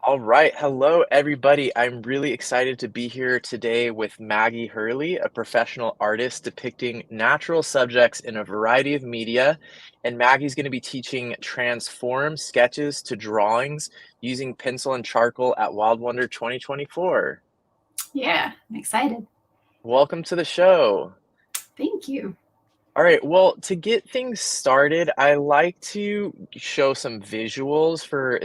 All right. Hello, everybody. I'm really excited to be here today with Maggie Hurley, a professional artist depicting natural subjects in a variety of media. And Maggie's going to be teaching transform sketches to drawings using pencil and charcoal at Wild Wonder 2024. Yeah, I'm excited. Welcome to the show. Thank you. All right. Well, to get things started, I like to show some visuals for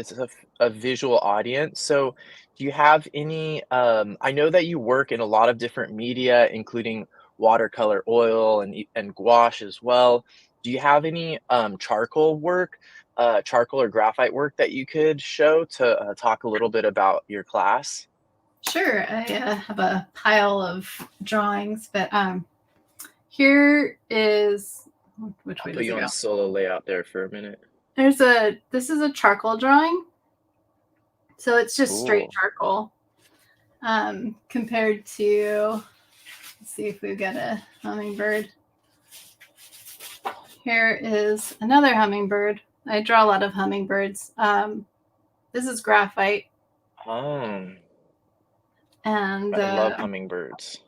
a visual audience. So, do you have any? I know that you work in a lot of different media, including watercolor, oil, and gouache as well. Do you have any charcoal work, charcoal or graphite work that you could show to talk a little bit about your class? Sure, I have a pile of drawings, but here is which I'll way put does you it on go? solo layout there for a minute. This is a charcoal drawing, so it's just straight Cool. charcoal. Compared to, let's see if we've got a hummingbird. Here is another hummingbird. I draw a lot of hummingbirds. This is graphite, Um, and I love hummingbirds.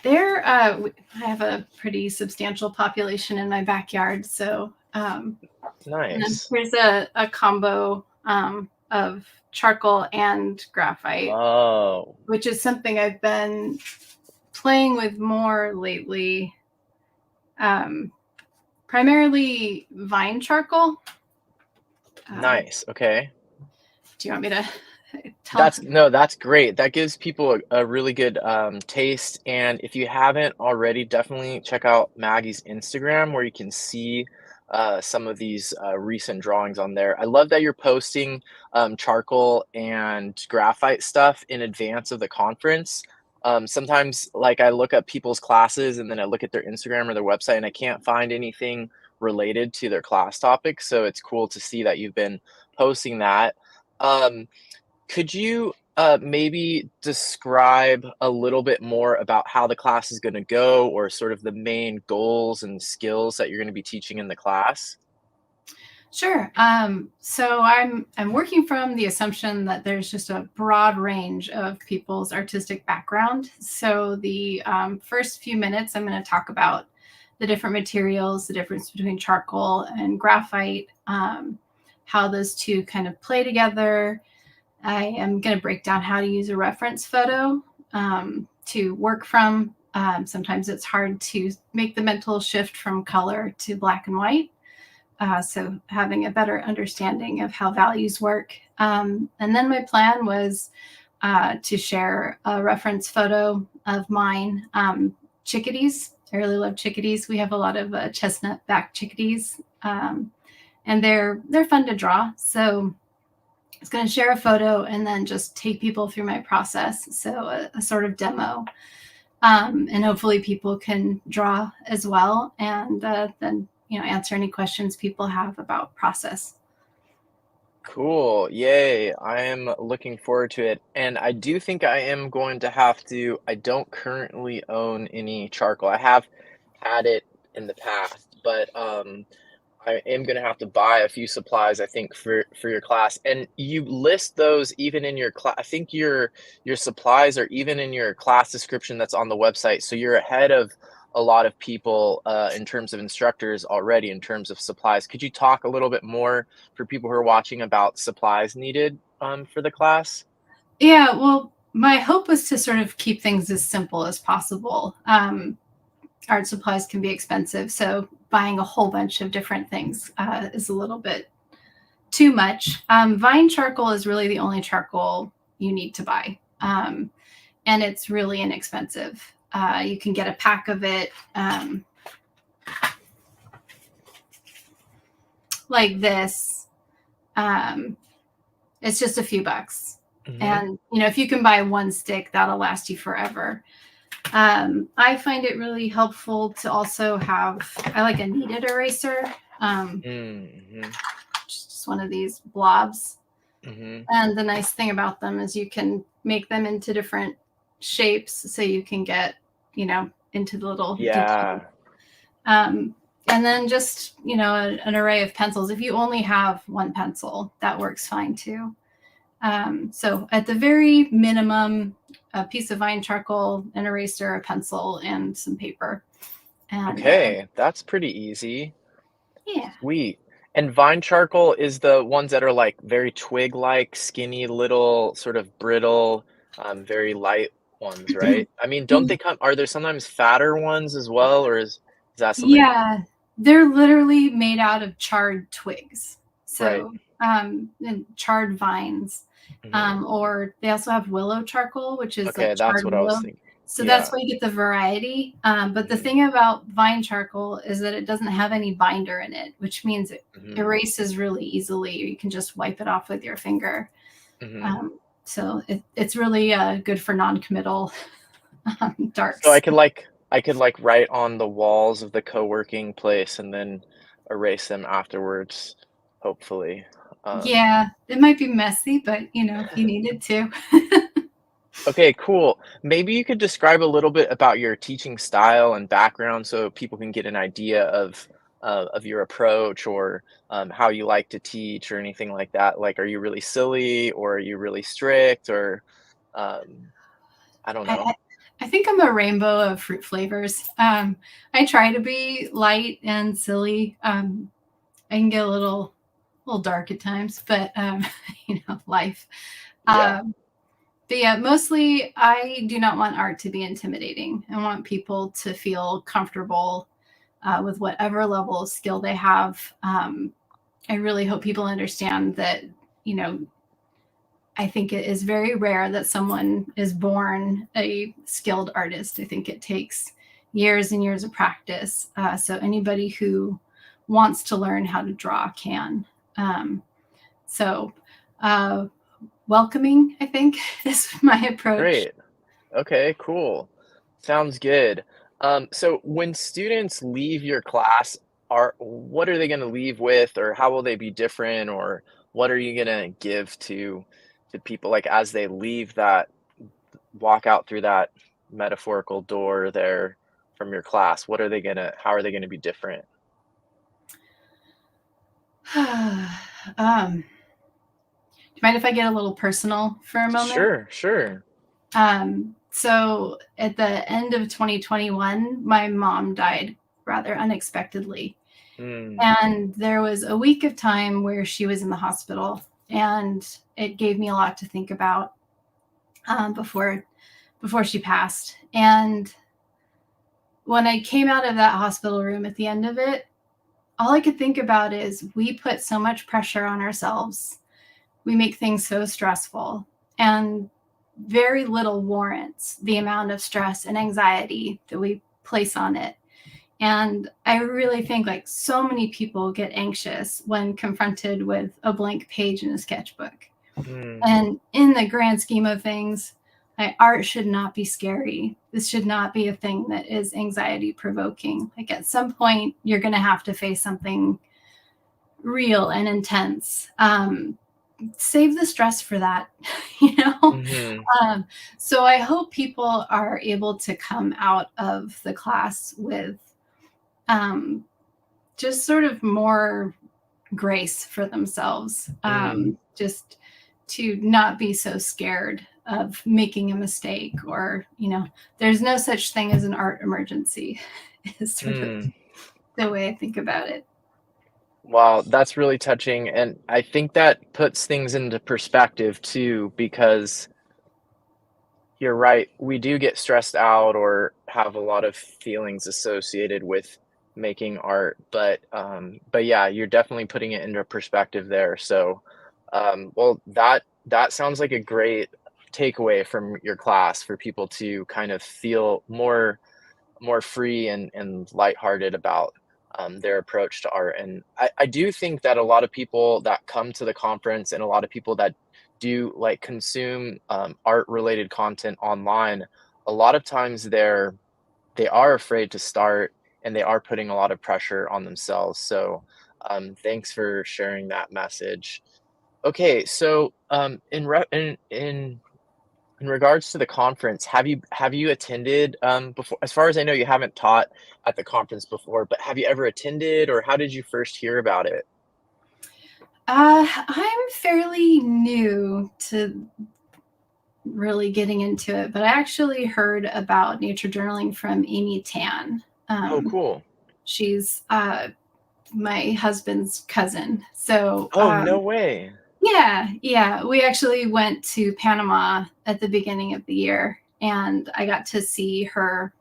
I have a pretty substantial population in my backyard. So, and then Nice. here's a combo of charcoal and graphite, Oh, which is something I've been playing with more lately. Um, Primarily vine charcoal. nice. Okay. Do you want me to tell? That's no, that's great. That gives people a really good taste. And if you haven't already, definitely check out Maggie's Instagram where you can see some of these recent drawings on there. I love that you're posting charcoal and graphite stuff in advance of the conference. Sometimes, like, I look at people's classes and then I look at their Instagram or their website and I can't find anything related to their class topic. So it's cool to see that you've been posting that. Um, could you maybe describe a little bit more about how the class is going to go or sort of the main goals and skills that you're going to be teaching in the class? Sure. So I'm working from the assumption that there's just a broad range of people's artistic background. So the first few minutes, I'm going to talk about the different materials, the difference between charcoal and graphite, how those two kind of play together. I am going to break down how to use a reference photo to work from. Sometimes it's hard to make the mental shift from color to black and white. So having a better understanding of how values work. And then my plan was to share a reference photo of mine, chickadees. I really love chickadees. We have a lot of chestnut back chickadees, and they're fun to draw. So I was going to share a photo and then just take people through my process. So a sort of demo. And hopefully people can draw as well. And then answer any questions people have about process. Cool. Yay. I am looking forward to it. And I do think I am going to have to, I don't currently own any charcoal. I have had it in the past, but I am gonna have to buy a few supplies, I think, for your class. And you list those even in your class. I think your supplies are even in your class description that's on the website. So you're ahead of a lot of people in terms of instructors already in terms of supplies. Could you talk a little bit more for people who are watching about supplies needed for the class? Yeah, well, my hope was to sort of keep things as simple as possible. Art supplies can be expensive, so buying a whole bunch of different things is a little bit too much. Vine charcoal is really the only charcoal you need to buy, and it's really inexpensive. You can get a pack of it like this. It's just a few bucks. Hmm. And, if you can buy one stick, that'll last you forever. I find it really helpful to also I like a kneaded eraser, Hmm. just one of these blobs. Hmm. And the nice thing about them is you can make them into different shapes so you can get, into the little details. Yeah. And then just, an array of pencils. If you only have one pencil, that works fine too. So at the very minimum, a piece of vine charcoal, an eraser, a pencil, and some paper. And Okay, that's pretty easy. yeah, Sweet. And vine charcoal is the ones that are, like, very twig-like, skinny, little, sort of brittle, very light ones, right? I mean, don't they come are there sometimes fatter ones as well, or is that something yeah, they're literally made out of charred twigs. right. So, and charred vines. Mhm. Or they also have willow charcoal, which is like Okay, that's charred what I was willow. thinking. So that's Yeah. why you get the variety. But the Mhm, thing about vine charcoal is that it doesn't have any binder in it, which means it mhm, erases really easily. You can just wipe it off with your finger. mhm. So it's really good for non-committal So darks. I could, like, write on the walls of the co-working place and then erase them afterwards, hopefully. Um Yeah, it might be messy, but if you needed to. Okay, cool. Maybe you could describe a little bit about your teaching style and background so people can get an idea of your approach or how you like to teach or anything like that. Like, are you really silly or are you really strict or um, I don't I, know. I I think I'm a rainbow of fruit flavors. I try to be light and silly. I can get a little dark at times, but life. Yeah. Um, but yeah, mostly I do not want art to be intimidating. I want people to feel comfortable with whatever level of skill they have. I really hope people understand that, you know, I think it is very rare that someone is born a skilled artist. I think it takes years and years of practice. So anybody who wants to learn how to draw can. Um, so uh, welcoming, I think, is my approach. Great. Okay, cool. Sounds good. So when students leave your class, are what are they going to leave with, or how will they be different, or what are you going to give to people like as they leave that walk out through that metaphorical door there from your class? What are they gonna? How are they going to be different? Do you mind if I get a little personal for a moment? Sure, sure. So at the end of 2021, my mom died rather unexpectedly. Mm, And there was a week of time where she was in the hospital, and it gave me a lot to think about before she passed. And when I came out of that hospital room at the end of it, all I could think about is we put so much pressure on ourselves. We make things so stressful, and very little warrants the amount of stress and anxiety that we place on it. And I really think like so many people get anxious when confronted with a blank page in a sketchbook. mm, And in the grand scheme of things, art should not be scary. This should not be a thing that is anxiety provoking. Like at some point, you're going to have to face something real and intense. Save the stress for that, you know? mhm, Um, so I hope people are able to come out of the class with um, just sort of more grace for themselves. mm, Just to not be so scared of making a mistake, or there's no such thing as an art emergency is sort of mm. the way I think about it. Wow, that's really touching, and I think that puts things into perspective too, because you're right. We do get stressed out or have a lot of feelings associated with making art, but yeah, you're definitely putting it into perspective there. So, well, that sounds like a great takeaway from your class for people to kind of feel more free and lighthearted about their approach to art. And I do think that a lot of people that come to the conference and a lot of people that do like consume art related content online, a lot of times they are afraid to start and they are putting a lot of pressure on themselves. So thanks for sharing that message. Okay, so in regards to the conference, have you attended, before? As far as I know, you haven't taught at the conference before, but have you ever attended, or how did you first hear about it? I'm fairly new to really getting into it, but I actually heard about nature journaling from Amy Tan. Oh, Um, cool. she's my husband's cousin. So, Oh, no way. yeah, yeah. We actually went to Panama at the beginning of the year, and I got to see her.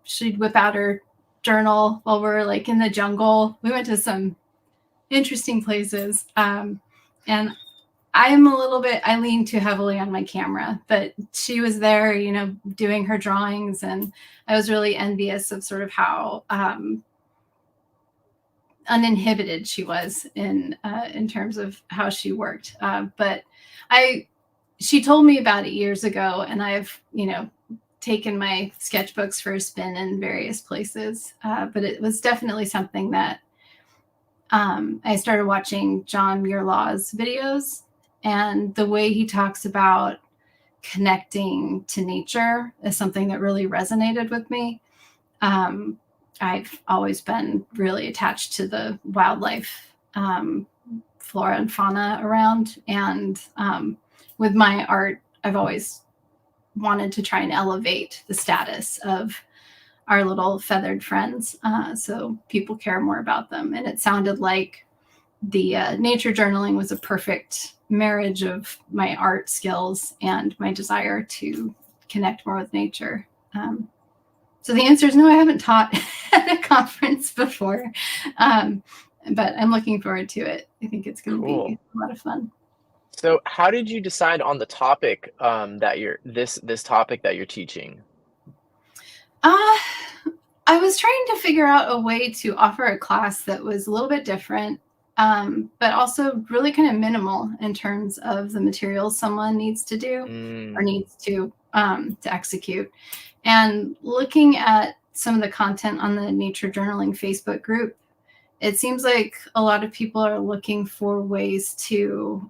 She'd whip out her journal while we're like in the jungle. We went to some interesting places. And I lean too heavily on my camera, but she was there, doing her drawings. And I was really envious of sort of how uninhibited she was in terms of how she worked. But she told me about it years ago, and I've, taken my sketchbooks for a spin in various places. But it was definitely something that I started watching John Muir Law's videos, and the way he talks about connecting to nature is something that really resonated with me. Um, I've always been really attached to the wildlife, flora and fauna around. And with my art, I've always wanted to try and elevate the status of our little feathered friends, so people care more about them. And it sounded like the nature journaling was a perfect marriage of my art skills and my desire to connect more with nature. So the answer is no, I haven't taught at a conference before, um, but I'm looking forward to it. I think it's going to be Cool. a lot of fun. So how did you decide on the topic, that you're this topic that you're teaching? Uh, I was trying to figure out a way to offer a class that was a little bit different, but also really kind of minimal in terms of the materials someone needs to do or Mm, needs to execute. And looking at some of the content on the Nature Journaling Facebook group, it seems like a lot of people are looking for ways to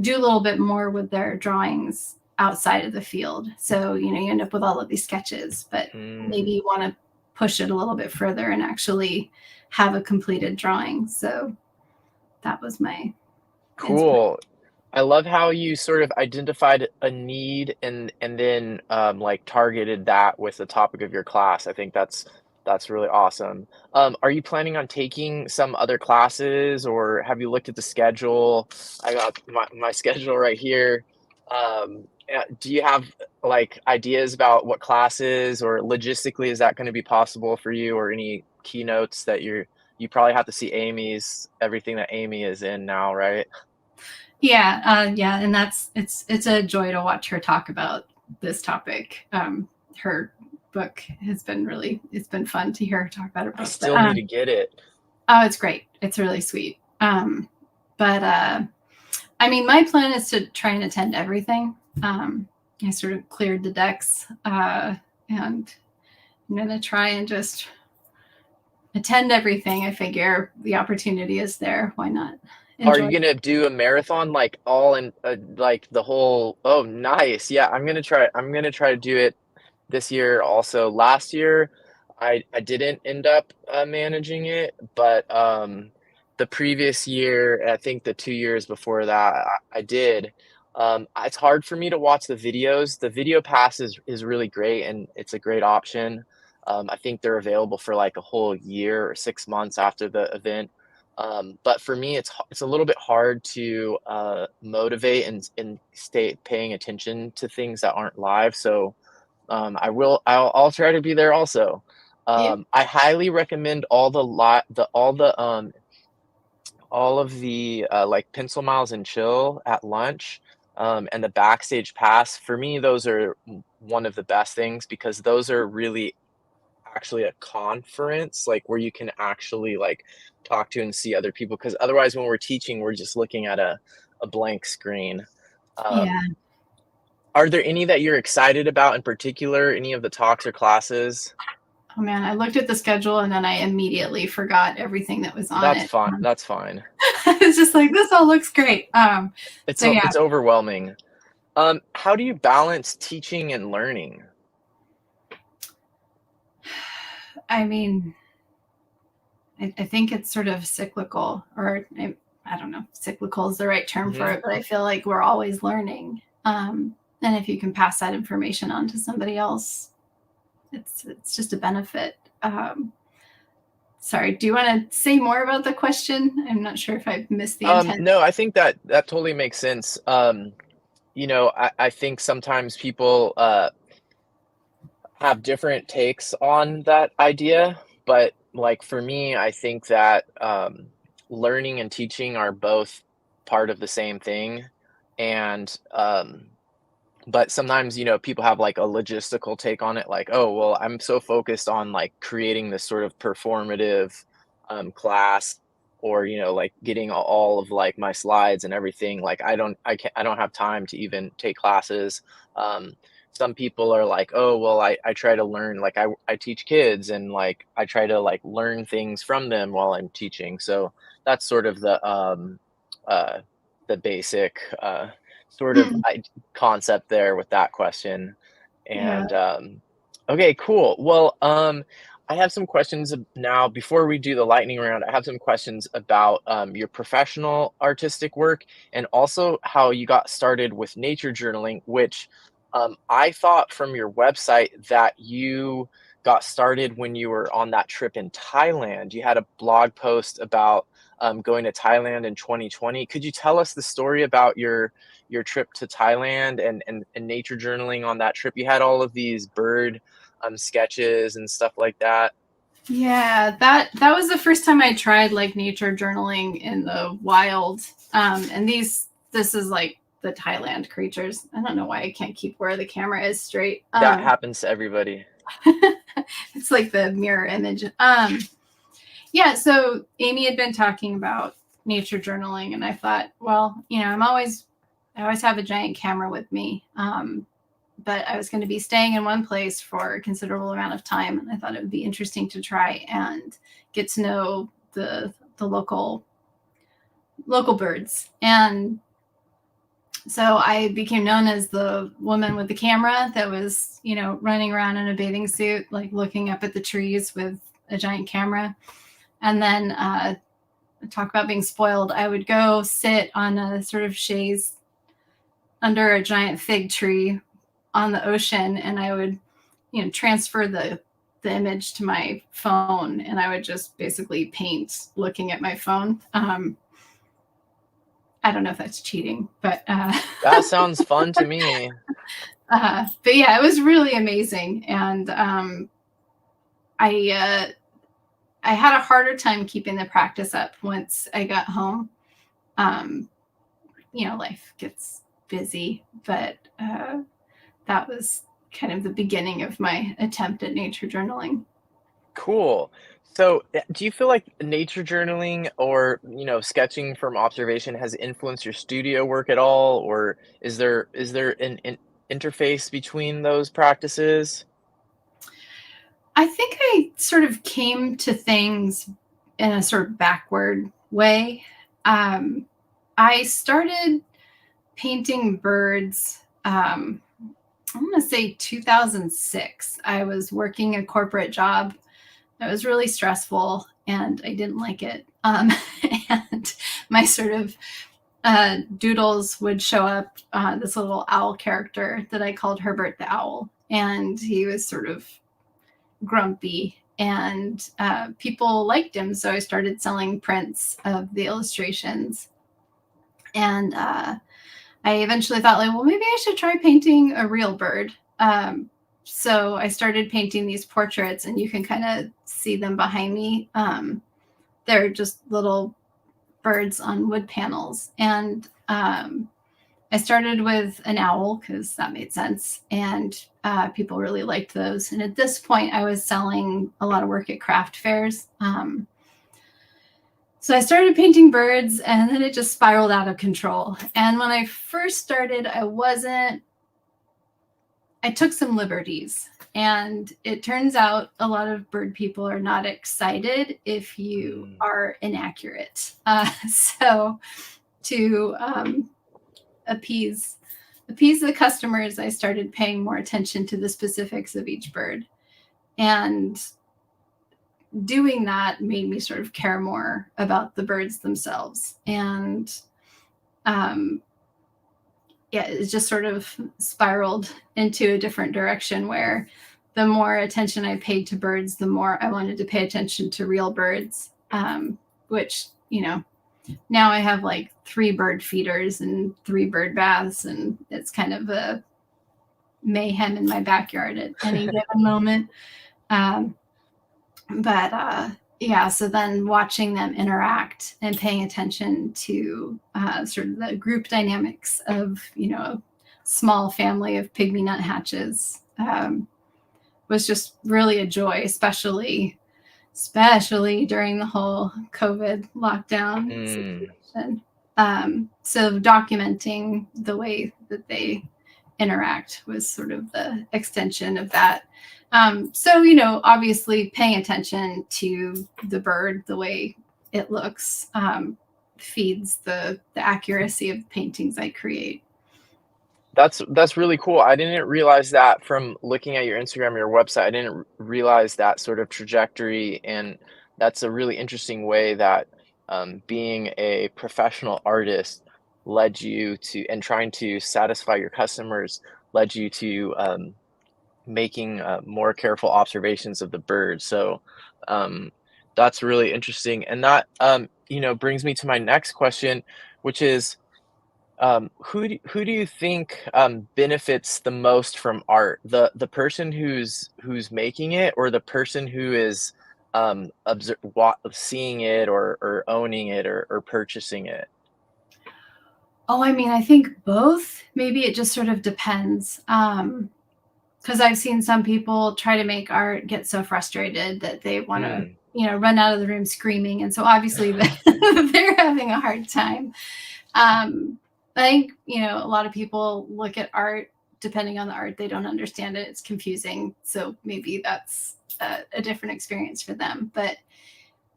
do a little bit more with their drawings outside of the field. So, you end up with all of these sketches, but maybe mm. you want to push it a little bit further and actually have a completed drawing. So that was my inspiration. Cool. I love how you sort of identified a need and then, like, targeted that with the topic of your class. I think that's really awesome. Are you planning on taking some other classes, or have you looked at the schedule? I got my schedule right here. Do you have, like, ideas about what classes, or logistically, is that gonna be possible for you, or any keynotes that you probably have to see Amy's everything that Amy is in now, right? Yeah, yeah, and it's a joy to watch her talk about this topic. Her book has been it's been fun to hear her talk about her I book. But still need to get it. oh, it's great. It's really sweet. But I mean, my plan is to try and attend everything. I sort of cleared the decks, and I'm going to try and just attend everything. I figure the opportunity is there. Why not Are enjoy? you gonna do a marathon, like, all in, like, the whole oh, nice. Yeah, I'm gonna try to do it this year also. Last year, I didn't end up, managing it, but, the previous year, I think the 2 years before that, I did. It's hard for me to watch the videos. The video pass is really great, and it's a great option. I think they're available for, like, a whole year or 6 months after the event. But for me, it's a little bit hard to, motivate and stay paying attention to things that aren't live, so, I'll try to be there also. Yeah. I highly recommend all of the, like, Pencil Miles and Chill at lunch, and the Backstage Pass. For me, those are one of the best things, because those are really actually a conference, like, where you can actually, like, talk to and see other people. Because otherwise, when we're teaching, we're just looking at a blank screen. Yeah. Um, are there any that you're excited about in particular, any of the talks or classes? Oh man, I looked at the schedule and then I immediately forgot everything that was on That's it. fine, that's fine. It's just like this all looks great. So yeah, It's overwhelming. How do you balance teaching and learning? I mean, I think it's sort of cyclical, or I don't know if cyclical is the right term for Mhm. it, but I feel like we're always learning. And if you can pass that information on to somebody else, it's just a benefit. Sorry, do you want to say more about the question? I'm not sure if I missed the intent. No, I think that that totally makes sense. I think sometimes people, have different takes on that idea, but, like, for me, I think that, learning and teaching are both part of the same thing, and, but sometimes, people have, like, a logistical take on it, like, "Oh, well, I'm so focused on, like, creating this sort of performative, class or, like, getting all of, like, my slides and everything, like, I don't have time to even take classes." Some people are like, "Oh, well, I try to learn," like, I teach kids and, like, I try to, like, learn things from them while I'm teaching, so that's sort of uh, the basic, sort of Mm, concept there with that question. yeah. And okay, cool. Well, I have some questions now before we do the lightning round. I have some questions about your professional artistic work and also how you got started with nature journaling, which I thought from your website that you got started when you were on that trip in Thailand. You had a blog post about going to Thailand in 2020. Could you tell us the story about your trip to Thailand and nature journaling on that trip? You had all of these bird sketches and stuff like that. Yeah, that was the first time I tried like nature journaling in the wild. And this is like the Thailand creatures. I don't know why I can't keep where the camera is straight. That happens to everybody. It's like the mirror image. Yeah, so Amy had been talking about nature journaling, and I thought, well, I always have a giant camera with me. But I was going to be staying in one place for a considerable amount of time, and I thought it would be interesting to try and get to know the local birds. And so I became known as the woman with the camera that was, running around in a bathing suit, like looking up at the trees with a giant camera. And then talk about being spoiled. I would go sit on a sort of chaise under a giant fig tree on the ocean, and I would, transfer the image to my phone, and I would just basically paint looking at my phone. I don't know if that's cheating, but That sounds fun to me. but yeah, it was really amazing, and I I had a harder time keeping the practice up once I got home. Um, life gets busy, but that was kind of the beginning of my attempt at nature journaling. Cool. So, do you feel like nature journaling or, sketching from observation has influenced your studio work at all, or is there an interface between those practices? I think I sort of came to things in a sort of backward way. Um, I started painting birds. I'm going to say 2006. I was working a corporate job. It was really stressful and I didn't like it. And my sort of doodles would show up, this little owl character that I called Herbert the Owl. And he was sort of grumpy and people liked him. So I started selling prints of the illustrations. And I eventually thought, like, well, maybe I should try painting a real bird. So I started painting these portraits, and you can kind of see them behind me. They're just little birds on wood panels. And I started with an owl because that made sense. And people really liked those. And at this point, I was selling a lot of work at craft fairs. So I started painting birds and then it just spiraled out of control. And when I first started, I took some liberties. And it turns out a lot of bird people are not excited if you Mm, are inaccurate. So to appease the customers, I started paying more attention to the specifics of each bird. And doing that made me sort of care more about the birds themselves. And yeah, it just sort of spiraled into a different direction where the more attention I paid to birds, the more I wanted to pay attention to real birds, which, now I have like 3 bird feeders and 3 bird baths, and it's kind of a mayhem in my backyard at any given moment. Um, but yeah, so then watching them interact and paying attention to sort of the group dynamics of, a small family of pygmy nuthatches was just really a joy, especially during the whole COVID lockdown Mm. situation. So documenting the way that they interact was sort of the extension of that. So, obviously paying attention to the bird, the way it looks, feeds the accuracy of the paintings I create. That's really cool. I didn't realize that from looking at your Instagram, your website. I didn't realize that sort of trajectory, and that's a really interesting way that being a professional artist led you to, and trying to satisfy your customers led you to making more careful observations of the bird. So um, that's really interesting, and that brings me to my next question, which is who do you think, benefits the most from art? The person who's making it, or the person who is, seeing it, or owning it, or purchasing it? Oh, I mean, I think both. Maybe it just sort of depends. Because I've seen some people try to make art get so frustrated that they want to, Mm. run out of the room screaming. And so obviously they're having a hard time. Um, I think, a lot of people look at art, depending on the art, they don't understand it. It's confusing. So maybe that's a different experience for them. But,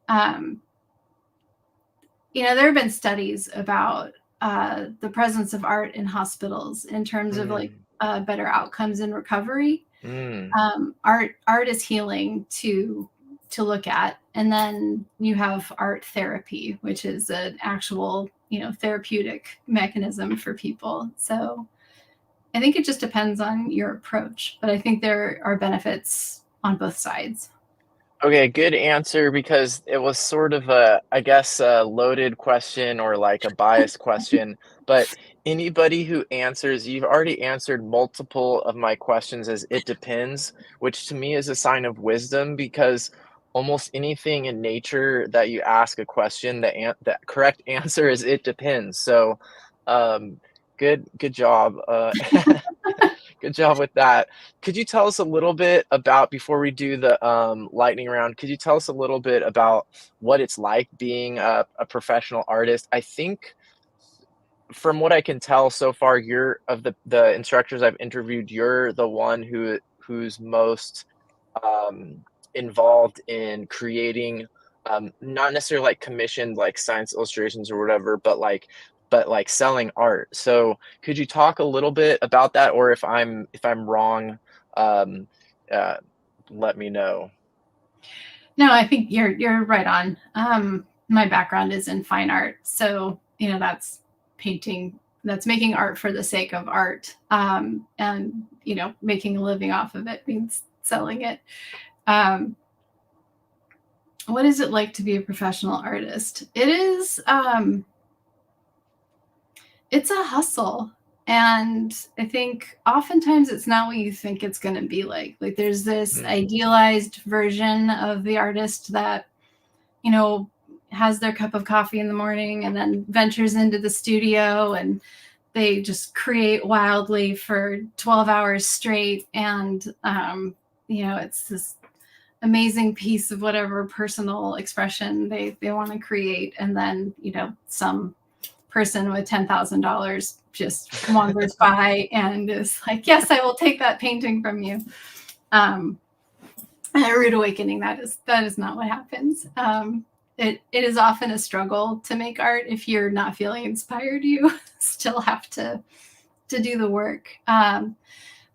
um, there have been studies about the presence of art in hospitals in terms of like Mm. better outcomes in recovery. Mm. Art is healing to look at, and then you have art therapy, which is an actual therapeutic mechanism for people. So I think it just depends on your approach, but I think there are benefits on both sides. Okay, good answer, because it was sort of a, I guess, a loaded question, or like a biased question. But anybody who answers, you've already answered multiple of my questions as "it depends," which to me is a sign of wisdom, because almost anything in nature that you ask a question, the correct answer is "it depends." So, um, good job. Good job with that. Could you tell us a little bit about, before we do the lightning round, could you tell us a little bit about what it's like being a professional artist? I think, from what I can tell so far, you're, of the instructors I've interviewed, you're the one who's most involved in creating, not necessarily like commissioned like science illustrations or whatever, but like selling art. So could you talk a little bit about that, or if I'm wrong, um, uh, let me know. No, I think you're right on. My background is in fine art, so that's painting. That's making art for the sake of art, and making a living off of it means selling it. Um, what is it like to be a professional artist? It is. It's a hustle. And I think oftentimes it's not what you think it's going to be like. Like there's this Mm. idealized version of the artist that, you know, has their cup of coffee in the morning and then ventures into the studio and they just create wildly for 12 hours straight. And, it's this amazing piece of whatever personal expression they want to create. And then, some person with $10,000 just wanders by and is like, "Yes, I will take that painting from you." Um, a rude awakening. That is not what happens. It is often a struggle to make art. If you're not feeling inspired, you still have to do the work. But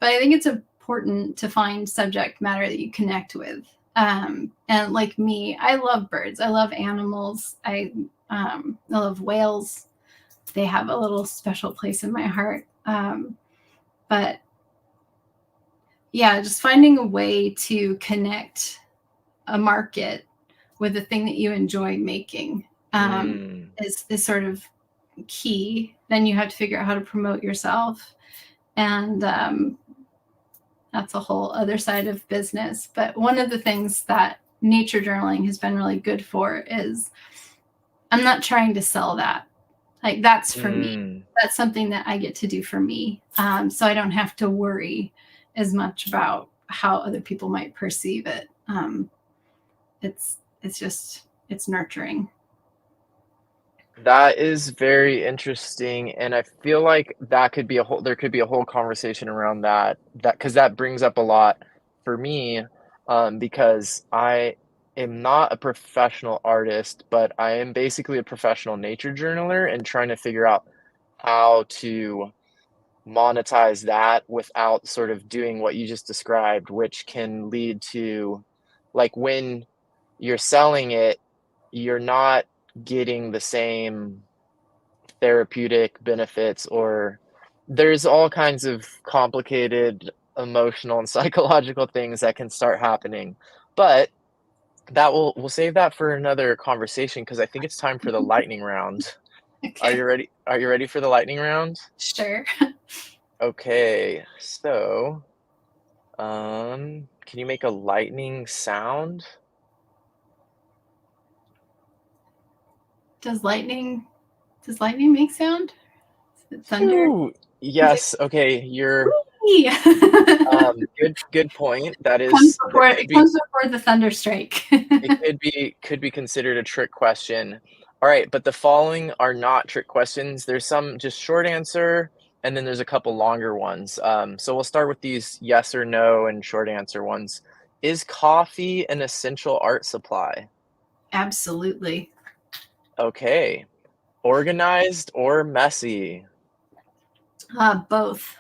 I think it's important to find subject matter that you connect with. And like me, I love birds. I love animals. I love whales. They have a little special place in my heart. But yeah, just finding a way to connect a market with the thing that you enjoy making Mm. is sort of key. Then you have to figure out how to promote yourself, and that's a whole other side of business. But one of the things that nature journaling has been really good for is I'm not trying to sell that. Like that's for me. Mm. That's something that I get to do for me. So I don't have to worry as much about how other people might perceive it. It's just it's nurturing. That is very interesting, and I feel like that could be a whole there could be a whole conversation around that because that brings up a lot for me, because I am not a professional artist, but I am basically a professional nature journaler and trying to figure out how to monetize that without sort of doing what you just described, which can lead to like, when you're selling it, you're not getting the same therapeutic benefits, or there's all kinds of complicated emotional and psychological things that can start happening. But that we'll save that for another conversation because I think it's time for the lightning round. Okay, Are you ready for the lightning round? sure. Okay, so, can you make a lightning sound? Does lightning does lightning make sound? Is it thunder? Phew! Is it Yes, okay, you're wee? good point. That It comes before the thunder strike. it could be considered a trick question. Alright, but the following are not trick questions. There's some just short answer, and then there's a couple longer ones. So we'll start with these yes or no and short answer ones. Is coffee an essential art supply? Absolutely. Okay. Organized or messy? Both.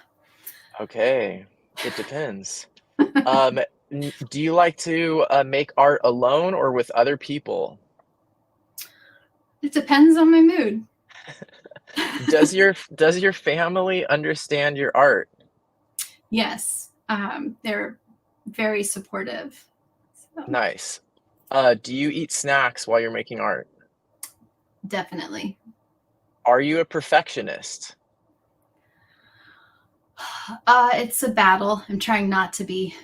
Okay, it depends. Do you like to, make art alone or with other people? It depends on my mood. Does your family understand your art? Yes, they're very supportive. So Nice. Do you eat snacks while you're making art? definitely. Are you a perfectionist? It's a battle. I'm trying not to be.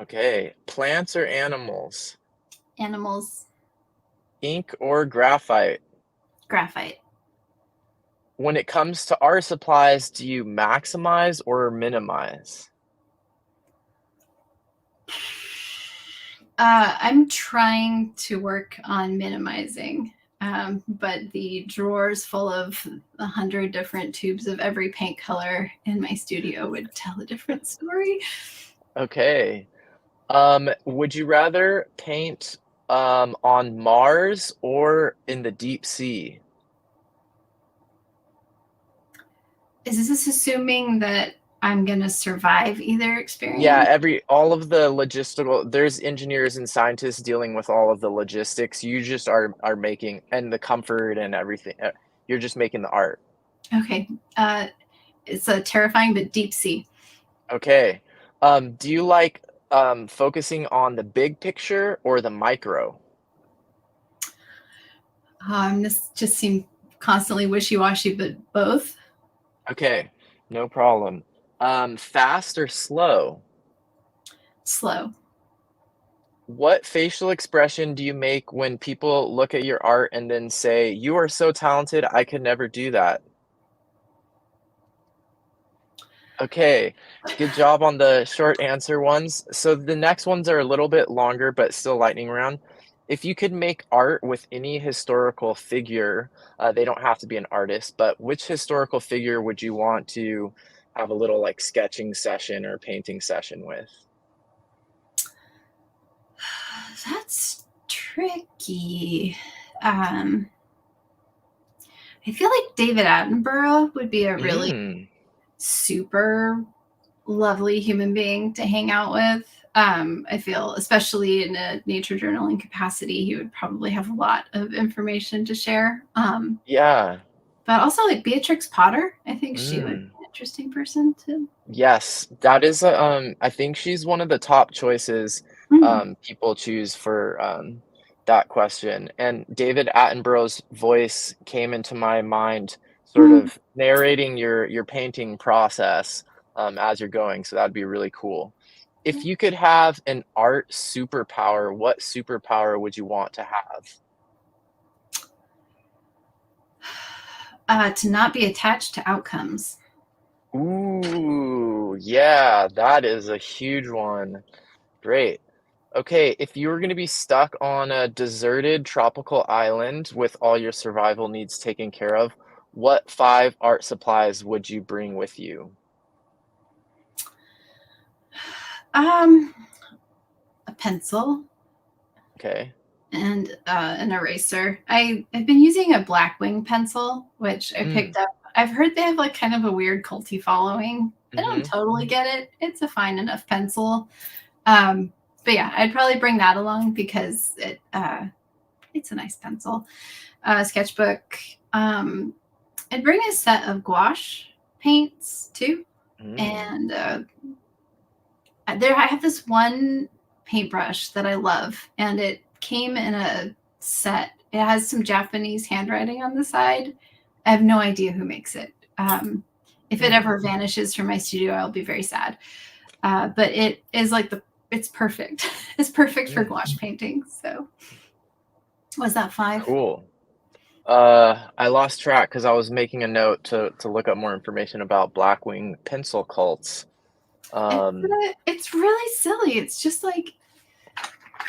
Okay. Plants or animals? Animals, Ink or graphite? graphite. When it comes to art supplies, do you maximize or minimize? I'm trying to work on minimizing, but the drawers full of 100 different tubes of every paint color in my studio would tell a different story. Okay. Would you rather paint, on Mars or in the deep sea? Is this assuming that I'm going to survive either Yeah, experience? all of the logistical there's engineers and scientists dealing with all of the logistics. You just are making and the comfort and everything. You're just making the art. Okay. Uh, it's a terrifying but deep sea. Okay. Do you like, focusing on the big picture or the micro? This just seemed constantly wishy washy, but both Okay, no problem. Fast or slow? slow. What facial expression do you make when people look at your art and then say, "You are so talented, I could never do that"? Okay, good job on the short answer ones. So the next ones are a little bit longer, but still lightning round. If you could make art with any historical figure, they don't have to be an artist, but which historical figure would you want to have a little like sketching session or painting session with? That's tricky. Um, I feel like David Attenborough would be a really Mm, super lovely human being to hang out with. I feel, especially in a nature journaling capacity, he would probably have a lot of information to share. Yeah. But also like Beatrix Potter, I think she would Mm. be an interesting person to. Yes, that is I think she's one of the top choices, Mm, people choose for, that question, and David Attenborough's voice came into my mind sort mm. of narrating your painting process, as you're going, so that'd be really cool. If you could have an art superpower, what superpower would you want to have? To not be attached to outcomes. Ooh, yeah, that is a huge one. Great. Okay, if you were gonna be stuck on a deserted tropical island with all your survival needs taken care of, what 5 art supplies would you bring with you? Um, a pencil Okay. and an eraser. I've been using a Blackwing pencil, which I Mm, picked up. I've heard they have like kind of a weird culty following. I don't mhm. totally get it. It's a fine enough pencil. Um, but yeah, I'd probably bring that along because it's a nice pencil. Sketchbook. I'd bring a set of gouache paints too, Mm. and there I have this one paintbrush that I love, and it came in a set. It has some Japanese handwriting on the side. I have no idea who makes it. If it Hmm. ever vanishes from my studio, I'll be very sad. But it is like it's perfect. It's perfect for Mm. gouache painting. So was that five? Cool. I lost track because I was making a note to look up more information about Blackwing pencil cults. Um, It's really silly. It's just like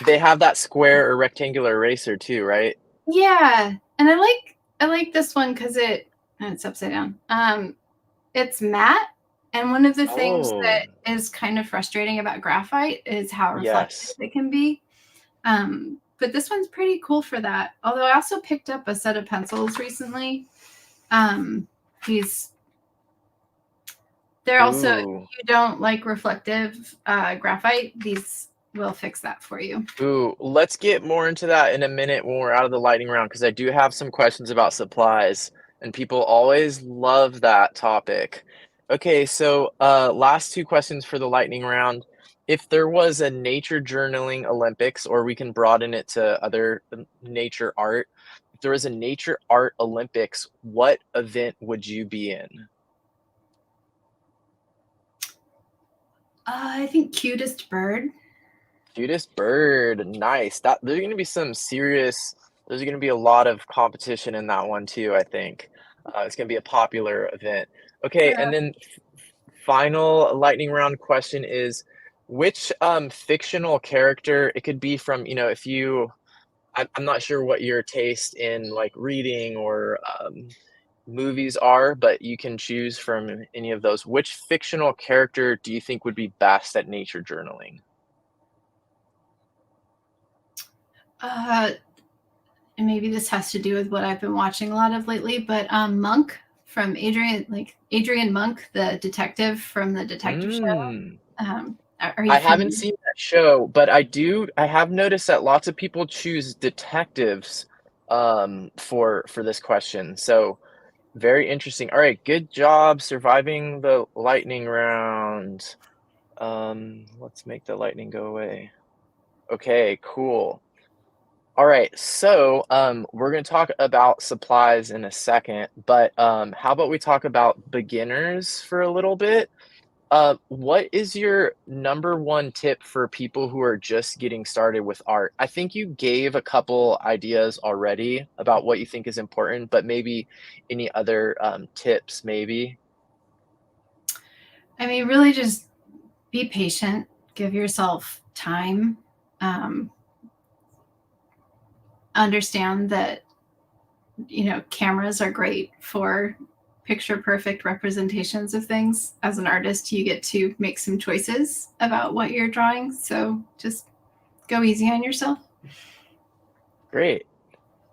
they have that square or rectangular eraser too, right? yeah, and I like this one because it's upside down. It's matte, and one of the things Oh, that is kind of frustrating about graphite is how reflective yes. it can be. But this one's pretty cool for that. Although I also picked up a set of pencils recently. Um, these they're also if Ooh. you don't like reflective graphite, these will fix that for you. Ooh, let's get more into that in a minute when we're out of the lightning round because I do have some questions about supplies, and people always love that topic. Okay, so last 2 questions for the lightning round. If there was a nature journaling Olympics, or we can broaden it to other nature art, if there was a nature art Olympics, what event would you be in? I think cutest bird. Cutest bird, nice. That there's gonna be some serious there's gonna be a lot of competition in that one too, I think. It's gonna be a popular event. Okay, and then final lightning round question is, which, fictional character it could be from, if you I'm not sure what your taste in, like, reading or, movies are, but you can choose from any of those. Which fictional character do you think would be best at nature journaling? Uh, and maybe this has to do with what I've been watching a lot of lately, but Monk from Adrian Monk, the detective from the detective show. Mm. Are I you haven't familiar? seen that show, but I have noticed that lots of people choose detectives, for this question, so very interesting. Alright, good job surviving the lightning round. Let's make the lightning go away. Okay, cool. Alright, so, we're gonna talk about supplies in a second, but, how about we talk about beginners for a little bit? What is your number 1 tip for people who are just getting started with art? I think you gave a couple ideas already about what you think is important, but maybe any other, tips maybe? I mean, really just be patient, give yourself time. Um, Understand that, cameras are great for picture perfect representations of things. As an artist, you get to make some choices about what you're drawing. So just go easy on yourself. Great.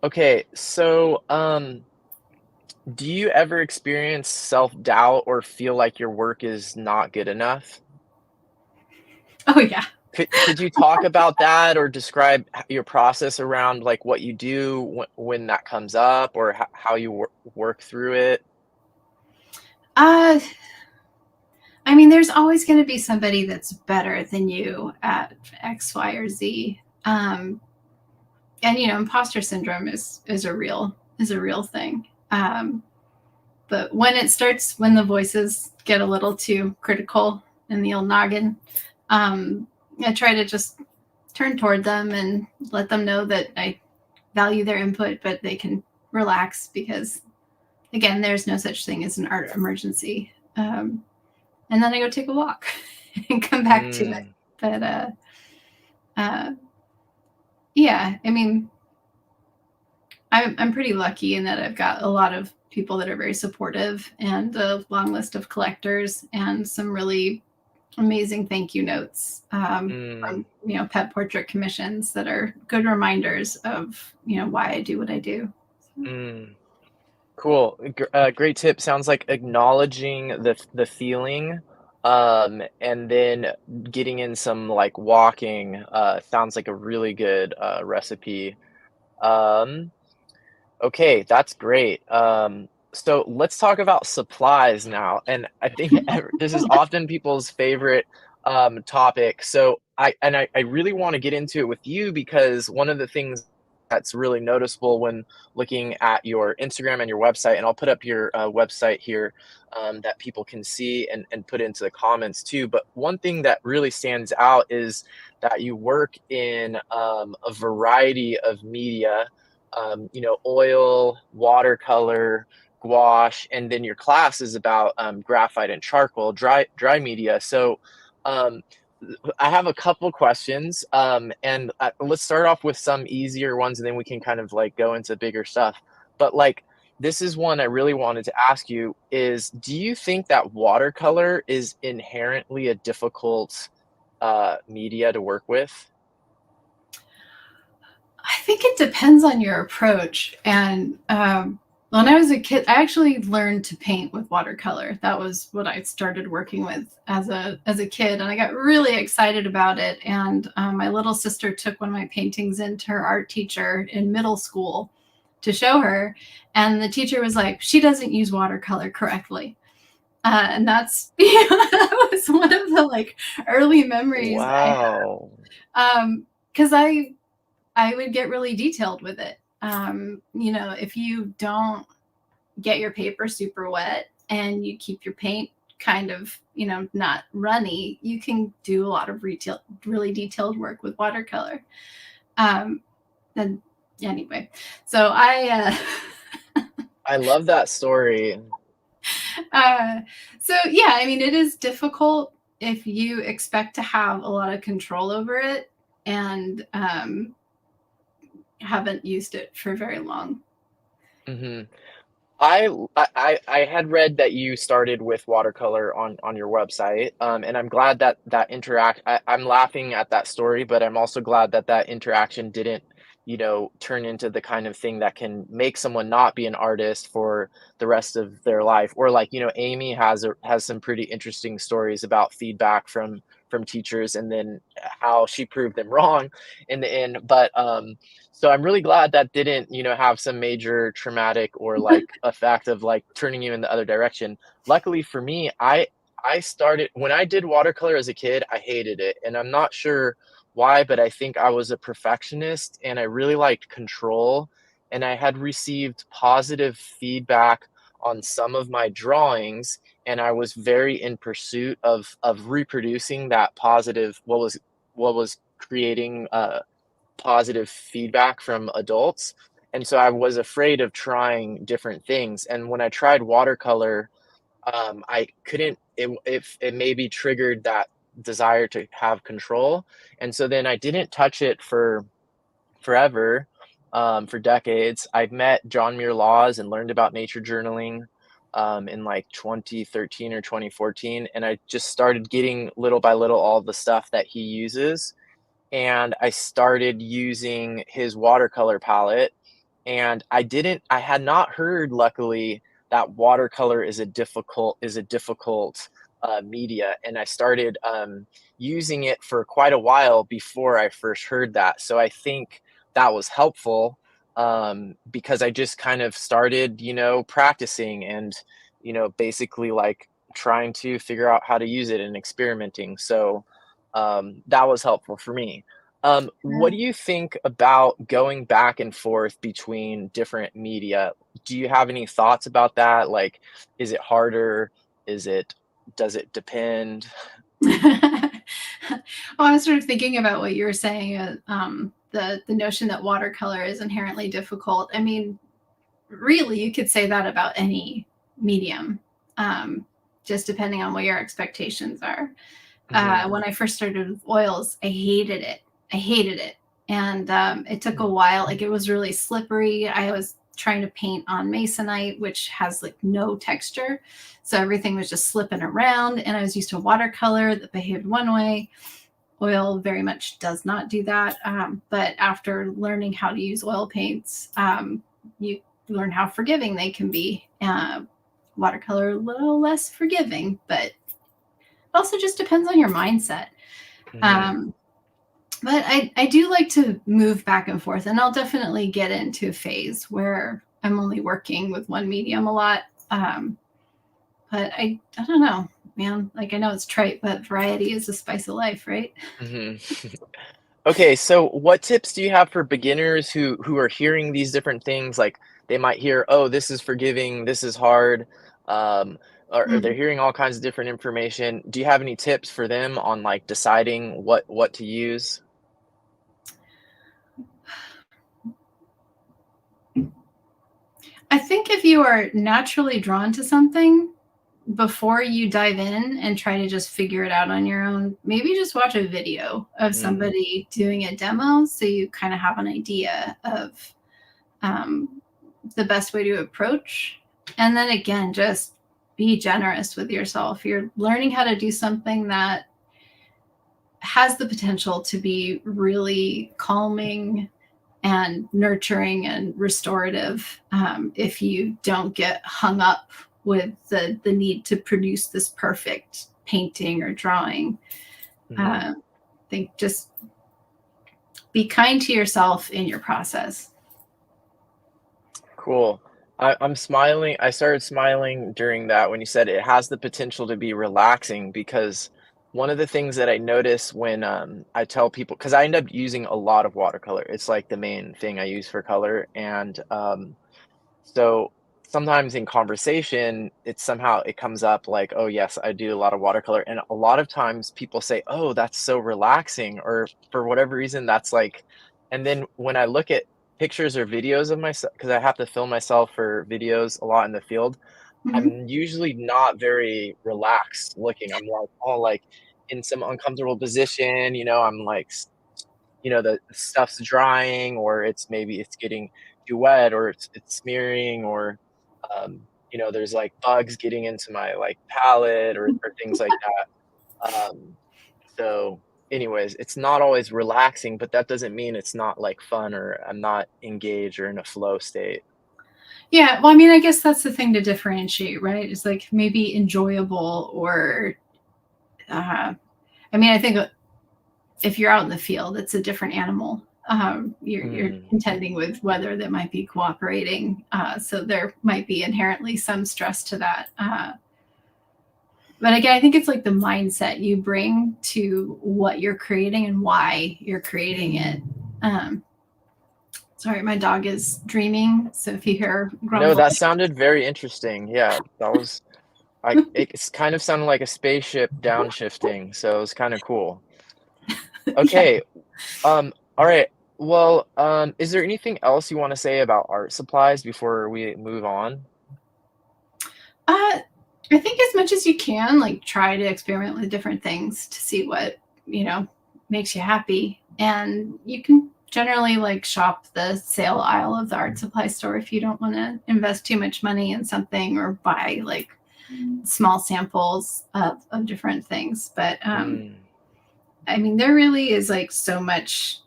Okay, so, do you ever experience self-doubt or feel like your work is not good enough? Oh, yeah. Could you talk about that or describe your process around, like, what you do when that comes up or how you work through it? Uh, I mean, there's always going to be somebody that's better than you at X, Y, or Z. And imposter syndrome is a real thing. But when the voices get a little too critical in the old noggin, I try to just turn toward them and let them know that I value their input, but they can relax because, again, there's no such thing as an art emergency. And then I go take a walk and come back to it. Mm, But uh, yeah, I mean, I'm pretty lucky in that I've got a lot of people that are very supportive and a long list of collectors and some really amazing thank you notes mm, from pet portrait commissions that are good reminders of why I do what I do. So, mm. Cool. Great tip. Sounds like acknowledging the feeling, and then getting in some, like, walking, sounds like a really good, recipe. Um, okay, that's great. So let's talk about supplies now, and I think this is often people's favorite, topic. So I really wanna get into it with you because one of the things that's really noticeable when looking at your Instagram and your website, and I'll put up your, website here, that people can see and put into the comments too, but one thing that really stands out is that you work in, a variety of media, oil, watercolor, gouache, and then your class is about graphite and charcoal, dry media. So um, I have a couple questions, and let's start off with some easier ones, and then we can kind of like go into bigger stuff. But like, this is one I really wanted to ask you: is do you think that watercolor is inherently a difficult media to work with? I think it depends on your approach. And when I was a kid, I actually learned to paint with watercolor. That was what I started working with as a kid, and I got really excited about it. And my little sister took one of my paintings into her art teacher in middle school to show her, and the teacher was like, "She doesn't use watercolor correctly." And that's that was one of the like early memories I Wow. have. Because I would get really detailed with it. If you don't get your paper super wet and you keep your paint kind of, not runny, you can do a lot of really detailed work with watercolor. Um, and anyway, so I love that story. uh, so yeah, I mean, it is difficult if you expect to have a lot of control over it and haven't used it for very long. Mhm. I had read that you started with watercolor on your website, and I'm glad that I'm laughing at that story, but I'm also glad that that interaction didn't, turn into the kind of thing that can make someone not be an artist for the rest of their life. Or like, Amy has some pretty interesting stories about feedback from teachers and then how she proved them wrong in the end. But so I'm really glad that didn't, have some major traumatic or like effect of like turning you in the other direction. Luckily for me, I started when I did watercolor as a kid, I hated it. And I'm not sure why, but I think I was a perfectionist and I really liked control. And I had received positive feedback on some of my drawings, and I was very in pursuit of reproducing that positive what was creating positive feedback from adults. And so I was afraid of trying different things. And when I tried watercolor, I couldn't, it maybe triggered that desire to have control. And so then I didn't touch it for forever, for decades. I've met John Muir Laws and learned about nature journaling in like 2013 or 2014. And I just started getting little by little all the stuff that he uses, and I started using his watercolor palette. And I had not heard, luckily, that watercolor is a difficult media, and I started using it for quite a while before I first heard that. So I think that was helpful because I just kind of started, practicing and, basically like trying to figure out how to use it and experimenting. So that was helpful for me. What do you think about going back and forth between different media? Do you have any thoughts about that? Like, is it harder? Is it does it depend? Well, I was sort of thinking about what you were saying, the notion that watercolor is inherently difficult. I mean, really, you could say that about any medium, um, just depending on what your expectations are. Mhm. When I first started with oils, I hated it. I hated it. And it took a Mm. while. Like it was really slippery. I was trying to paint on masonite, which has like no texture. So everything was just slipping around. And I was used to watercolor that behaved one way. Oil very much does not do that. But after learning how to use oil paints, you learn how forgiving they can be. Watercolor, a little less forgiving, but it also just depends on your mindset. Mhm. Um, but I do like to move back and forth, and I'll definitely get into a phase where I'm only working with one medium a lot. But I don't know, man. Like I know it's trite, but variety is the spice of life, right? Mhm. Okay, so what tips do you have for beginners who are hearing these different things? Like they might hear, "Oh, this is forgiving, this is hard," um, or they're Mm. hearing all kinds of different information. Do you have any tips for them on like deciding what to use? I think if you are naturally drawn to something, before you dive in and try to just figure it out on your own, maybe just watch a video of Mm, somebody doing a demo so you kind of have an idea of um, the best way to approach. And then again, just be generous with yourself. You're learning how to do something that has the potential to be really calming and nurturing and restorative if you don't get hung up with the need to produce this perfect painting or drawing. mhm. I think just be kind to yourself in your process. Cool. I'm smiling. I started smiling during that when you said it has the potential to be relaxing because one of the things that I notice when I tell people, because I end up using a lot of watercolor, it's like the main thing I use for color. And so sometimes in conversation, it's somehow it comes up like, oh, yes, I do a lot of watercolor. And a lot of times people say, oh, that's so relaxing. Or for whatever reason, that's like, and then when I look at pictures or videos of myself, because I have to film myself for videos a lot in the field, Mhm. I'm usually not very relaxed looking. I'm like, oh, like in some uncomfortable position, I'm like, the stuff's drying or it's maybe it's getting too wet or it's smearing or there's like bugs getting into my like palette or things like that. So anyways, it's not always relaxing, but that doesn't mean it's not like fun or I'm not engaged or in a flow state. Yeah, well, I mean, I guess that's the thing to differentiate, right? It's like maybe enjoyable or, I mean, I think if you're out in the field, it's a different animal. You're Mm, contending with weather that might be cooperating, so there might be inherently some stress to that. But again, I think it's like the mindset you bring to what you're creating and why you're creating it. Um, Sorry, my dog is dreaming, so if you hear no, grumbling, that sounded very interesting. Yeah, that was it's kind of sounded like a spaceship downshifting, so it was kind of cool. yeah. Okay, all right. Well, is there anything else you want to say about art supplies before we move on? I think as much as you can, like try to experiment with different things to see what, you know, makes you happy. And you can generally like shop the sale aisle of the art supply store if you don't want to invest too much money in something or buy like small samples of different things. But Mm, I mean, there really is like so much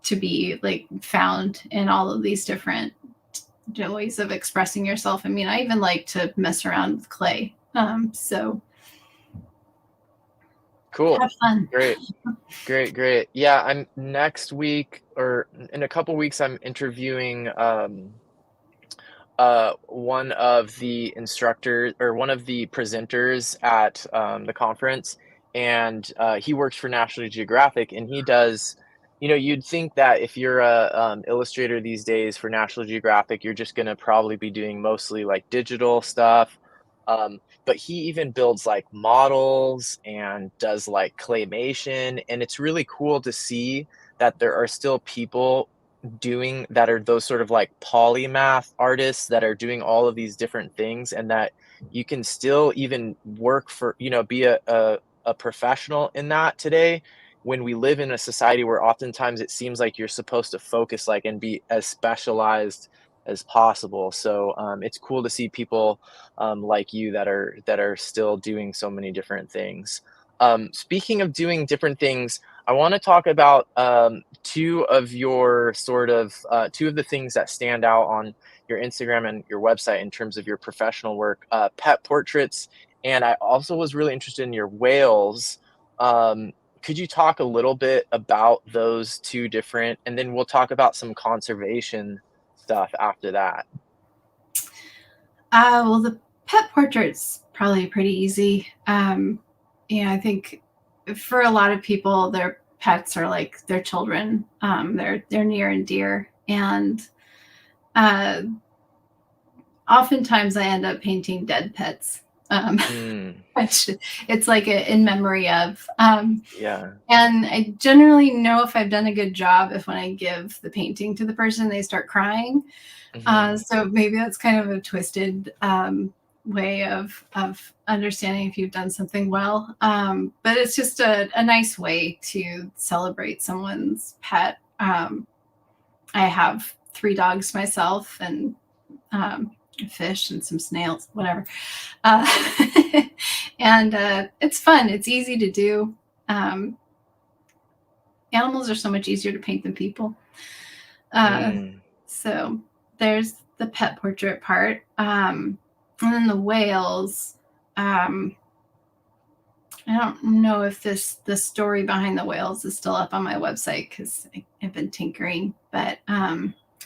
to be like found in all of these different ways of expressing yourself. I mean, I even like to mess around with clay. So Cool. Have fun. Great. Great, great. Yeah, I'm next week or in a couple weeks, I'm interviewing one of the instructors or one of the presenters at the conference, and he works for National Geographic, and he does. You'd think that if you're a illustrator these days for National Geographic, you're just gonna probably be doing mostly like digital stuff. But he even builds like models and does like claymation, and it's really cool to see that there are still people doing that are those sort of like polymath artists that are doing all of these different things, and that you can still even work for be a professional in that today, when we live in a society where oftentimes it seems like you're supposed to focus like and be as specialized as possible. So it's cool to see people like you that are still doing so many different things. Speaking of doing different things, I want to talk about two of your two of the things that stand out on your Instagram and your website in terms of your professional work, pet portraits, and I also was really interested in your whales. Um, could you talk a little bit about those two different, and then we'll talk about some conservation stuff after that. Well, the pet portrait's probably pretty easy. I think for a lot of people, their pets are like their children. They're near and dear, and uh, oftentimes I end up painting dead pets. Um, Mm, which it's like in memory of. yeah. And I generally know if I've done a good job if when I give the painting to the person, they start crying. Hmm. So maybe that's kind of a twisted way of understanding if you've done something well. But it's just a nice way to celebrate someone's pet. I have 3 dogs myself and a fish and some snails, whatever. Uh, and it's fun. It's easy to do. Um, Animals are so much easier to paint than people. Uh, Mm. so there's the pet portrait part. And then the whales. Um, I don't know if the story behind the whales is still up on my website because I've been tinkering. But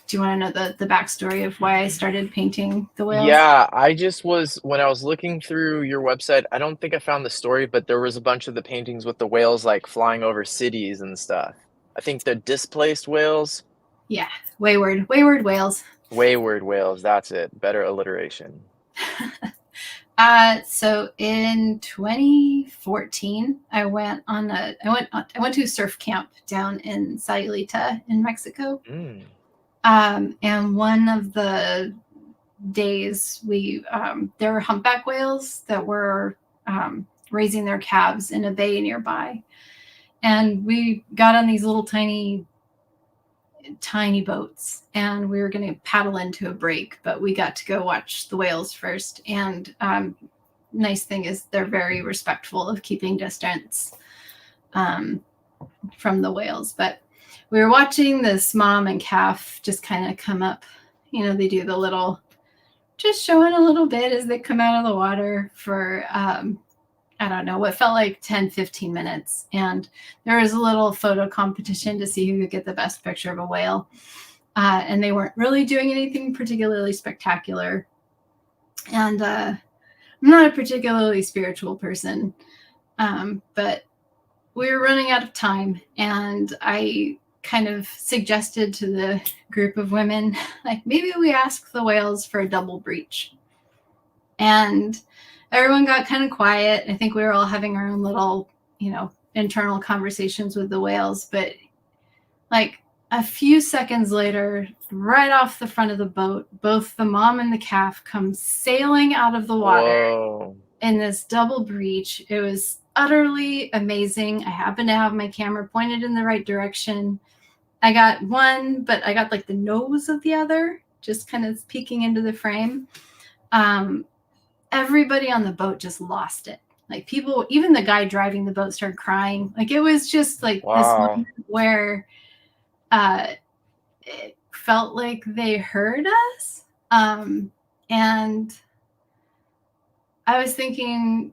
do you want to know the backstory of why I started painting the whales? Yeah, I just was when I was looking through your website, I don't think I found the story, but there was a bunch of the paintings with the whales like flying over cities and stuff. I think the displaced whales, Yeah, wayward whales. wayward whales, that's it. Better alliteration. So in 2014, I went to a surf camp down in Sayulita in Mexico. Mm. And one of the days there were humpback whales that were raising their calves in a bay nearby. And we got on these little tiny boats and we were going to paddle into a break, but we got to go watch the whales first. And nice thing is they're very respectful of keeping distance um, from the whales. But we were watching this mom and calf just kind of come up. They do the little, just showing a little bit as they come out of the water for I don't know, what felt like 10, 15 minutes. And there was a little photo competition to see who could get the best picture of a whale. And they weren't really doing anything particularly spectacular. And I'm not a particularly spiritual person, but we were running out of time. And I kind of suggested to the group of women, like, maybe we ask the whales for a double breach. And everyone got kind of quiet. I think we were all having our own little, internal conversations with the whales. But like a few seconds later, right off the front of the boat, both the mom and the calf come sailing out of the water Whoa. in this double breach. It was utterly amazing. I happened to have my camera pointed in the right direction. I got one, but I got like the nose of the other, just kind of peeking into the frame. Everybody on the boat just lost it. Like people, even the guy driving the boat started crying. Like it was just like this Wow. moment where it felt like they heard us. And I was thinking,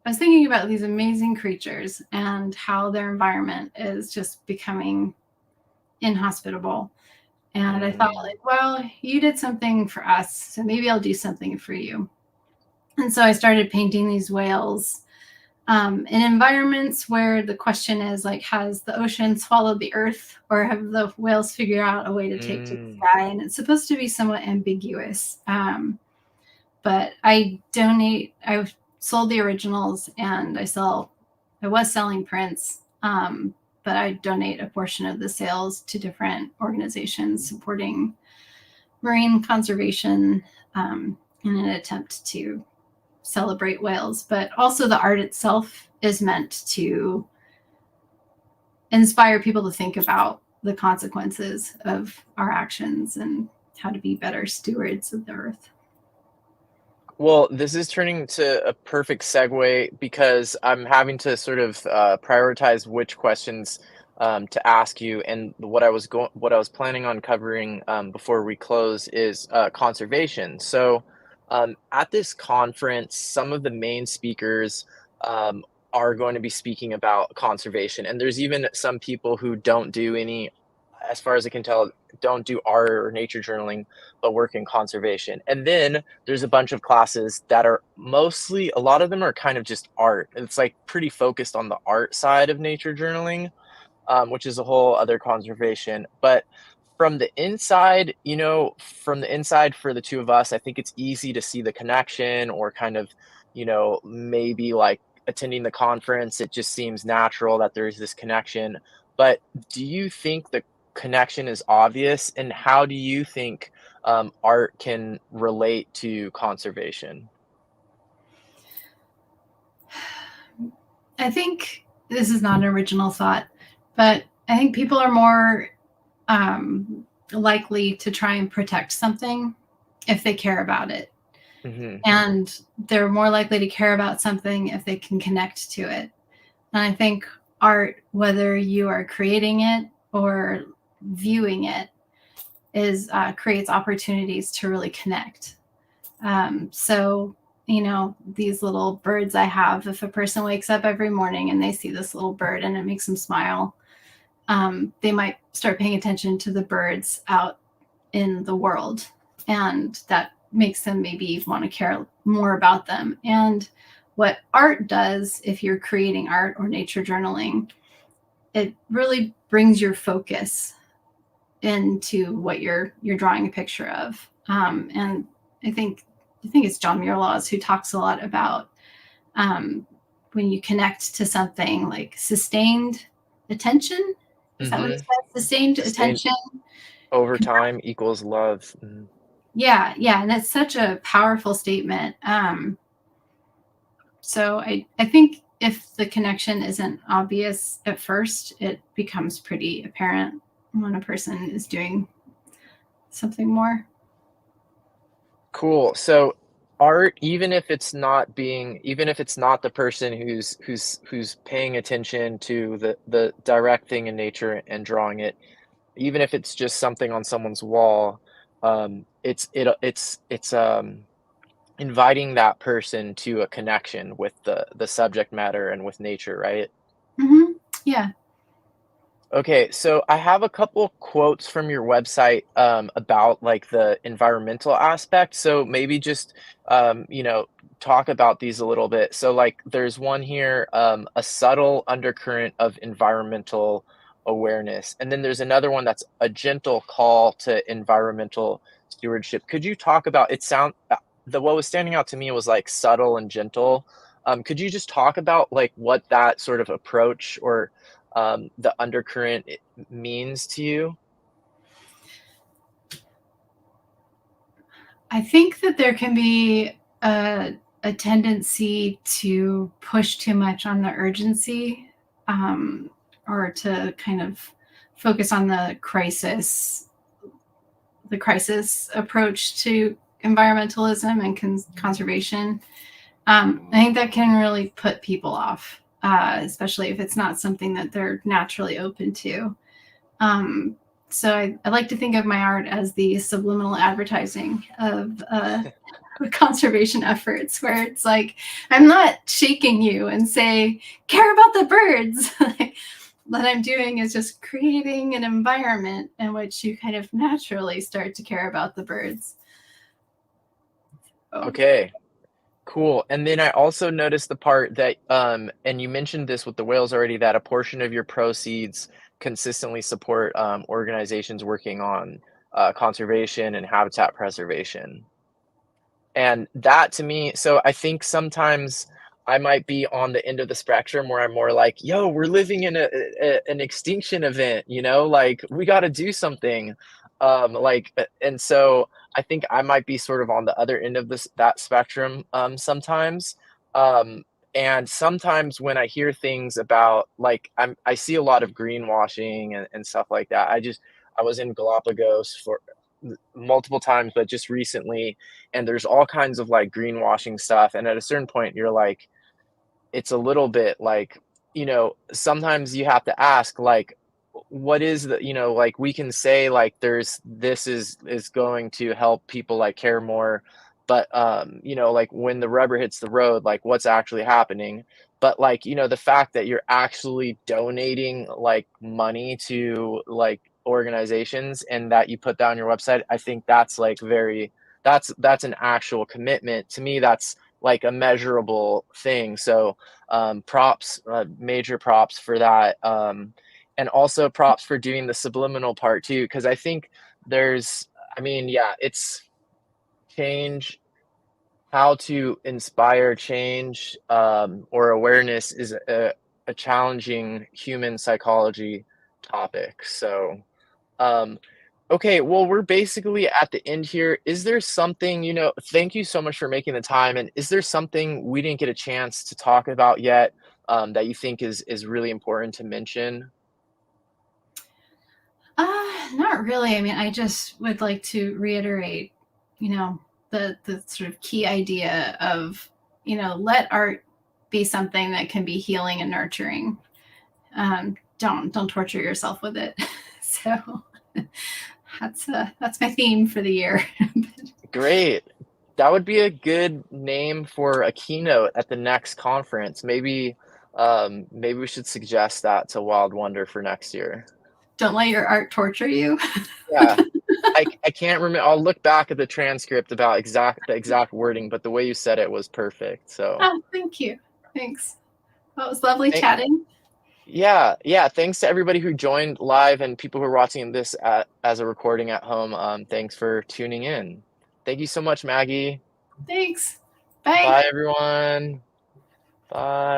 I was thinking about these amazing creatures and how their environment is just becoming inhospitable. And I thought, Mm, like, well, you did something for us, so maybe I'll do something for you. And so I started painting these whales in environments where the question is like, has the ocean swallowed the earth, or have the whales figured out a way to take to the mm. sky? And it's supposed to be somewhat ambiguous. But I sold the originals, and I was selling prints. But I donate a portion of the sales to different organizations supporting marine conservation, in an attempt to celebrate whales. But also, the art itself is meant to inspire people to think about the consequences of our actions and how to be better stewards of the earth. Well, this is turning to a perfect segue because I'm having to sort of prioritize which questions to ask you. And what I was planning on covering before we close is conservation. So, at this conference, some of the main speakers um, are going to be speaking about conservation, and there's even some people who don't do any, as far as I can tell, don't do art or nature journaling, but work in conservation. And then there's a bunch of classes that are mostly, a lot of them are kind of just art. It's like pretty focused on the art side of nature journaling, which is a whole other conservation. But from the inside, from the inside for the two of us, I think it's easy to see the connection or kind of, maybe like attending the conference, it just seems natural that there's this connection. But do you think the connection is obvious? And how do you think art can relate to conservation? I think this is not an original thought, but I think people are more likely to try and protect something if they care about it. Hmm. And they're more likely to care about something if they can connect to it. And I think art, whether you are creating it or viewing it, is creates opportunities to really connect. So, these little birds I have, if a person wakes up every morning and they see this little bird and it makes them smile, they might start paying attention to the birds out in the world. And that makes them maybe want to care more about them. And what art does, if you're creating art or nature journaling, it really brings your focus into what you're drawing a picture of. And I think I think it's John Muir Laws who talks a lot about um, when you connect to something like sustained attention. Is that what Hmm. he says? Sustained Sustained attention. over time equals love. Mhm. Yeah, yeah, and that's such a powerful statement. So I think if the connection isn't obvious at first, it becomes pretty apparent when a person is doing something more. Cool. So art, even if it's not the person who's paying attention to the direct thing in nature and drawing it, even if it's just something on someone's wall, it's inviting that person to a connection with the subject matter and with nature, right? Hmm. Yeah. Okay, so I have a couple quotes from your website about like the environmental aspect. So maybe just talk about these a little bit. So like there's one here, a subtle undercurrent of environmental awareness, and then there's another one that's a gentle call to environmental stewardship. Could you talk about it? The what was standing out to me was like subtle and gentle. Could you just talk about like what that sort of approach or the undercurrent means to you? I think that there can be a tendency to push too much on the urgency, um, or to kind of focus on the crisis approach to environmentalism and conservation. I think that can really put people off, especially if it's not something that they're naturally open to. Um, so I like to think of my art as the subliminal advertising of conservation efforts where it's like, I'm not shaking you and say, care about the birds. What I'm doing is just creating an environment in which you kind of naturally start to care about the birds. Oh. Okay. Cool. And then I also noticed the part that, and you mentioned this with the whales already, that a portion of your proceeds consistently support organizations working on conservation and habitat preservation. And that to me, so I think sometimes I might be on the end of the spectrum where I'm more like, yo, we're living in an extinction event, like we got to do something. And so I think I might be sort of on the other end of that spectrum sometimes. Um, and sometimes when I hear things about like I see a lot of greenwashing and stuff like that. I was in Galapagos for multiple times, but just recently, and there's all kinds of like greenwashing stuff. And at a certain point, you're like, it's a little bit like, sometimes you have to ask, like, what is the, like we can say like this is going to help people like care more, but like when the rubber hits the road, like what's actually happening. But like, the fact that you're actually donating like money to like organizations and that you put that on your website, I think that's like that's an actual commitment. To me, that's like a measurable thing. So props, major props for that. And also props for doing the subliminal part too, because I think there's, I mean, yeah, it's change, how to inspire change or awareness is a challenging human psychology topic. So, um, okay, well, we're basically at the end here. Is there something, thank you so much for making the time. And is there something we didn't get a chance to talk about yet that you think is really important to mention? Not really. I mean, I just would like to reiterate, the sort of key idea of, let art be something that can be healing and nurturing. Don't torture yourself with it. So that's my theme for the year. Great. That would be a good name for a keynote at the next conference. Maybe we should suggest that to Wild Wonder for next year. Don't let your art torture you. Yeah. I can't remember. I'll look back at the transcript about the exact wording, but the way you said it was perfect. So, Oh, thank you. Thanks. Well, it was lovely thank, chatting. yeah, yeah. Thanks to everybody who joined live and people who are watching this as a recording at home. Thanks for tuning in. Thank you so much, Maggie. Thanks. Bye. Bye, everyone. Bye.